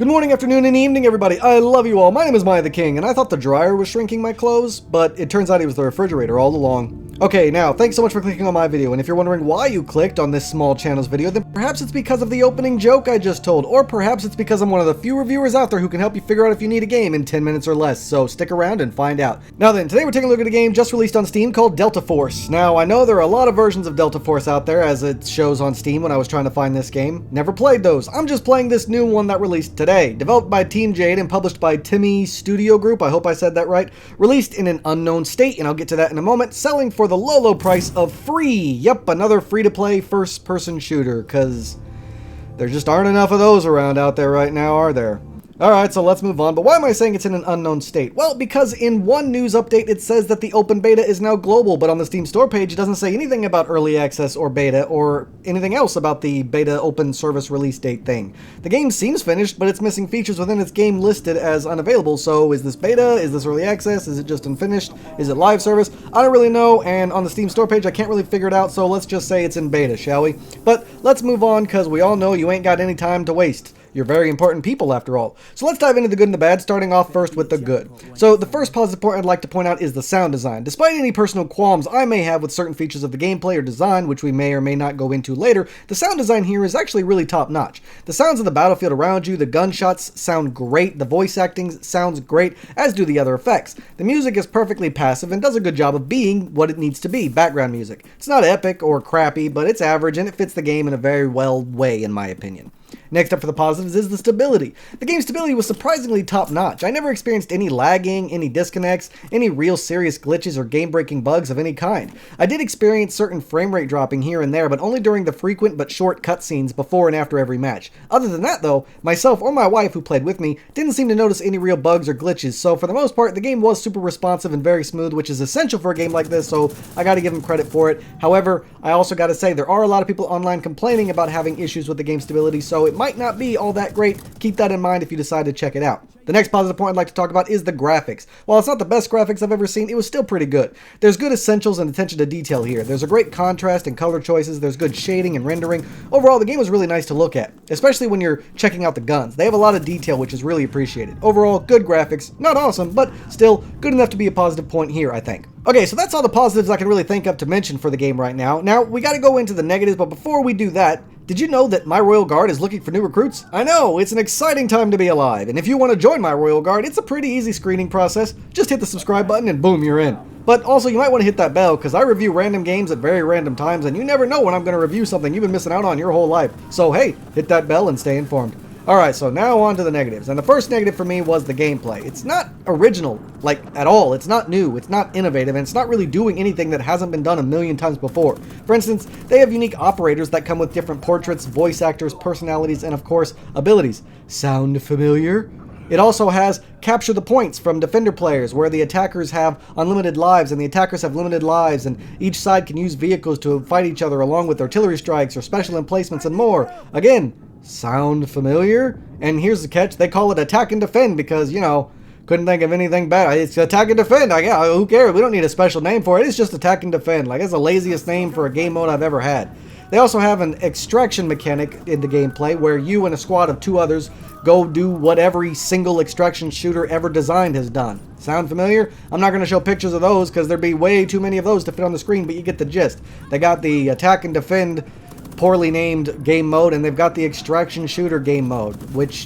Good morning, afternoon, and evening, everybody. I love you all. My name is miahtheking, and I thought the dryer was shrinking my clothes, but it turns out it was the refrigerator all along. Okay, now, thanks so much for clicking on my video, and if you're wondering why you clicked on this small channel's video, then perhaps it's because of the opening joke I just told, or perhaps it's because I'm one of the few reviewers out there who can help you figure out if you need a game in 10 minutes or less, so stick around and find out. Now then, today we're taking a look at a game just released on Steam called Delta Force. Now, I know there are a lot of versions of Delta Force out there, as it shows on Steam when I was trying to find this game. Never played those. I'm just playing this new one that released today. Developed by Team Jade and published by Timmy Studio Group, I hope I said that right. Released in an unknown state, and I'll get to that in a moment. Selling for the low price of free. Yep, another free-to-play first-person shooter, because there just aren't enough of those around out there right now, are there? Alright, so let's move on. But why am I saying it's in an unknown state? Well, because in one news update it says that the open beta is now global, but on the Steam store page it doesn't say anything about early access or beta or anything else about the beta open service release date thing. The game seems finished, but it's missing features within its game listed as unavailable. So is this beta? Is this early access? Is it just unfinished? Is it live service? I don't really know, and on the Steam store page I can't really figure it out, so let's just say it's in beta, shall we? But let's move on, because we all know you ain't got any time to waste. You're very important people, after all. So let's dive into the good and the bad, starting off first with the good. So the first positive point I'd like to point out is the sound design. Despite any personal qualms I may have with certain features of the gameplay or design, which we may or may not go into later, the sound design here is actually really top-notch. The sounds of the battlefield around you, the gunshots sound great, the voice acting sounds great, as do the other effects. The music is perfectly passive and does a good job of being what it needs to be, background music. It's not epic or crappy, but it's average and it fits the game in a very well way, in my opinion. Next up for the positives is the stability. The game's stability was surprisingly top-notch. I never experienced any lagging, any disconnects, any real serious glitches or game-breaking bugs of any kind. I did experience certain frame rate dropping here and there, but only during the frequent but short cutscenes before and after every match. Other than that though, myself or my wife who played with me didn't seem to notice any real bugs or glitches, so for the most part the game was super responsive and very smooth, which is essential for a game like this, so I gotta give them credit for it. However, I also gotta say there are a lot of people online complaining about having issues with the game's stability, so it might not be all that great. Keep that in mind if you decide to check it out. The next positive point I'd like to talk about is the graphics. While it's not the best graphics I've ever seen, it was still pretty good. There's good essentials and attention to detail here. There's a great contrast and color choices. There's good shading and rendering. Overall, the game was really nice to look at, especially when you're checking out the guns. They have a lot of detail, which is really appreciated. Overall, good graphics. Not awesome, but still good enough to be a positive point here, I think. Okay, so that's all the positives I can really think of to mention for the game right now. Now, we gotta go into the negatives, but before we do that, did you know that my Royal Guard is looking for new recruits? I know, it's an exciting time to be alive, and if you want to join my Royal Guard, it's a pretty easy screening process. Just hit the subscribe button and boom, you're in. But also, you might want to hit that bell, because I review random games at very random times, and you never know when I'm going to review something you've been missing out on your whole life. So hey, hit that bell and stay informed. Alright, so now on to the negatives. And the first negative for me was the gameplay. It's not original, like, at all. It's not new, it's not innovative, and it's not really doing anything that hasn't been done a million times before. For instance, they have unique operators that come with different portraits, voice actors, personalities, and of course, abilities. Sound familiar? It also has capture the points from defender players, where the attackers have unlimited lives and the attackers have limited lives, and each side can use vehicles to fight each other along with artillery strikes or special emplacements and more. Again, sound familiar? And here's the catch, they call it attack and defend because, you know, couldn't think of anything better. It's attack and defend. Yeah, who cares? We don't need a special name for it. It's just attack and defend. Like, it's the laziest name for a game mode I've ever had. They also have an extraction mechanic in the gameplay where you and a squad of 2 others go do what every single extraction shooter ever designed has done. Sound familiar? I'm not going to show pictures of those because there'd be way too many of those to fit on the screen, but you get the gist. They got the attack and defend poorly named game mode, and they've got the extraction shooter game mode, which,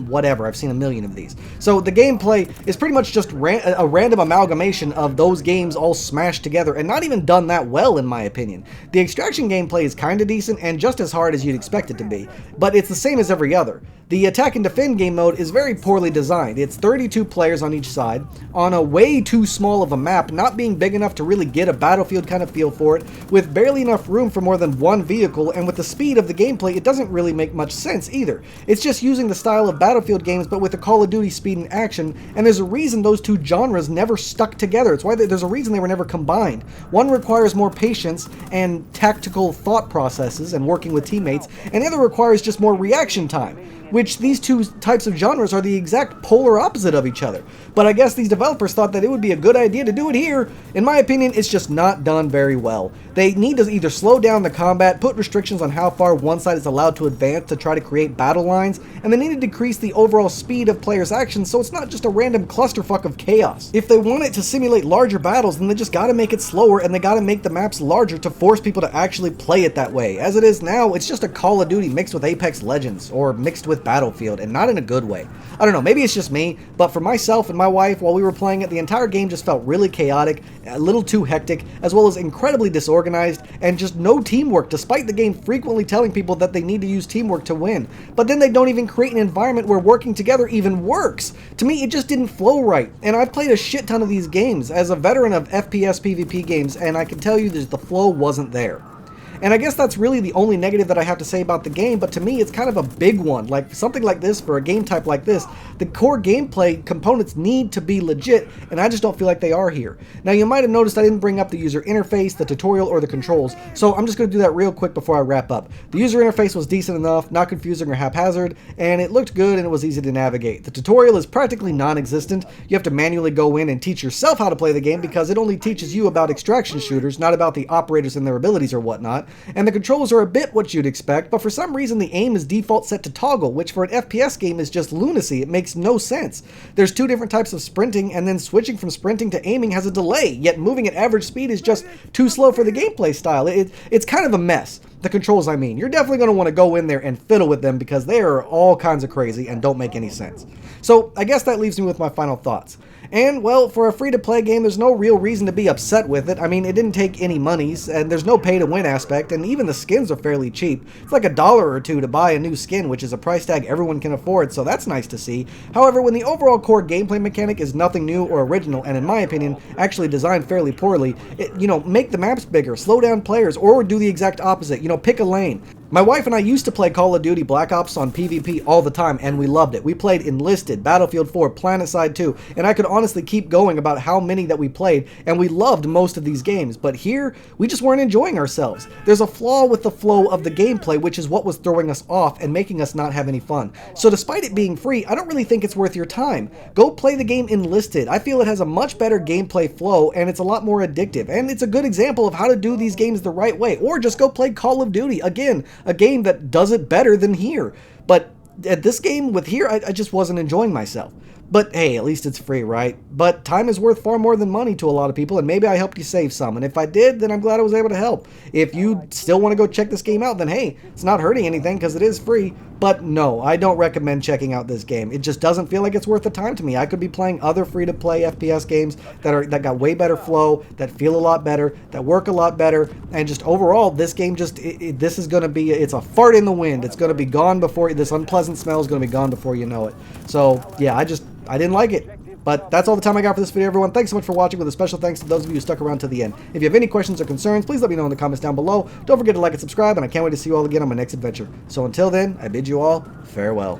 whatever, I've seen a million of these. So the gameplay is pretty much just a random amalgamation of those games all smashed together, and not even done that well in my opinion. The extraction gameplay is kinda decent and just as hard as you'd expect it to be, but it's the same as every other. The attack and defend game mode is very poorly designed. It's 32 players on each side, on a way too small of a map, not being big enough to really get a battlefield kind of feel for it, with barely enough room for more than one vehicle, and with the speed of the gameplay, it doesn't really make much sense either. It's just using the style of Battlefield games, but with the Call of Duty speed and action, and there's a reason those two genres never stuck together. It's why there's a reason they were never combined. One requires more patience and tactical thought processes and working with teammates, and the other requires just more reaction time. which these two types of genres are the exact polar opposite of each other. But I guess these developers thought that it would be a good idea to do it here. In my opinion, it's just not done very well. They need to either slow down the combat, put restrictions on how far one side is allowed to advance to try to create battle lines, and they need to decrease the overall speed of players' actions so it's not just a random clusterfuck of chaos. If they want it to simulate larger battles, then they just gotta make it slower and they gotta make the maps larger to force people to actually play it that way. As it is now, it's just a Call of Duty mixed with Apex Legends, or mixed with Battlefield, and not in a good way. I don't know, maybe it's just me, but for myself and my wife, while we were playing it, the entire game just felt really chaotic, a little too hectic, as well as incredibly disorganized, and just no teamwork, despite the game frequently telling people that they need to use teamwork to win. But then they don't even create an environment where working together even works. To me, it just didn't flow right, and I've played a shit ton of these games as a veteran of FPS PvP games, and I can tell you that the flow wasn't there. And I guess that's really the only negative that I have to say about the game, but to me it's kind of a big one. Like something like this, for a game type like this, the core gameplay components need to be legit, and I just don't feel like they are here. Now you might have noticed I didn't bring up the user interface, the tutorial, or the controls, so I'm just going to do that real quick before I wrap up. The user interface was decent enough, not confusing or haphazard, and it looked good and it was easy to navigate. The tutorial is practically non-existent. You have to manually go in and teach yourself how to play the game because it only teaches you about extraction shooters, not about the operators and their abilities or whatnot. And the controls are a bit what you'd expect, but for some reason the aim is default set to toggle, which for an FPS game is just lunacy. It makes no sense. There's two different types of sprinting, and then switching from sprinting to aiming has a delay, yet moving at average speed is just too slow for the gameplay style. It's kind of a mess. The controls, I mean. You're definitely going to want to go in there and fiddle with them because they are all kinds of crazy and don't make any sense. So I guess that leaves me with my final thoughts. And, well, for a free-to-play game, there's no real reason to be upset with it. I mean, it didn't take any monies, and there's no pay-to-win aspect, and even the skins are fairly cheap. It's like $1 or $2 to buy a new skin, which is a price tag everyone can afford, so that's nice to see. However, when the overall core gameplay mechanic is nothing new or original, and in my opinion, actually designed fairly poorly, make the maps bigger, slow down players, or do the exact opposite, pick a lane. My wife and I used to play Call of Duty Black Ops on PvP all the time, and we loved it. We played Enlisted, Battlefield 4, PlanetSide 2, and I could honestly keep going about how many that we played, and we loved most of these games. But here, we just weren't enjoying ourselves. There's a flaw with the flow of the gameplay, which is what was throwing us off and making us not have any fun. So despite it being free, I don't really think it's worth your time. Go play the game Enlisted. I feel it has a much better gameplay flow, and it's a lot more addictive, and it's a good example of how to do these games the right way. Or just go play Call of Duty. Again, a game that does it better than here. But at this game with here, I just wasn't enjoying myself. But hey, at least it's free, right? But time is worth far more than money to a lot of people, and maybe I helped you save some. And if I did, then I'm glad I was able to help. If you still want to go check this game out, then hey, it's not hurting anything because it is free. But no, I don't recommend checking out this game. It just doesn't feel like it's worth the time to me. I could be playing other free-to-play FPS games that got way better flow, that feel a lot better, that work a lot better, and just overall, this game this is going to be, it's a fart in the wind. It's going to be gone before, this unpleasant smell is going to be gone before you know it. So yeah, I didn't like it. But that's all the time I got for this video, everyone. Thanks so much for watching, with a special thanks to those of you who stuck around to the end. If you have any questions or concerns, please let me know in the comments down below. Don't forget to like and subscribe, and I can't wait to see you all again on my next adventure. So until then, I bid you all farewell.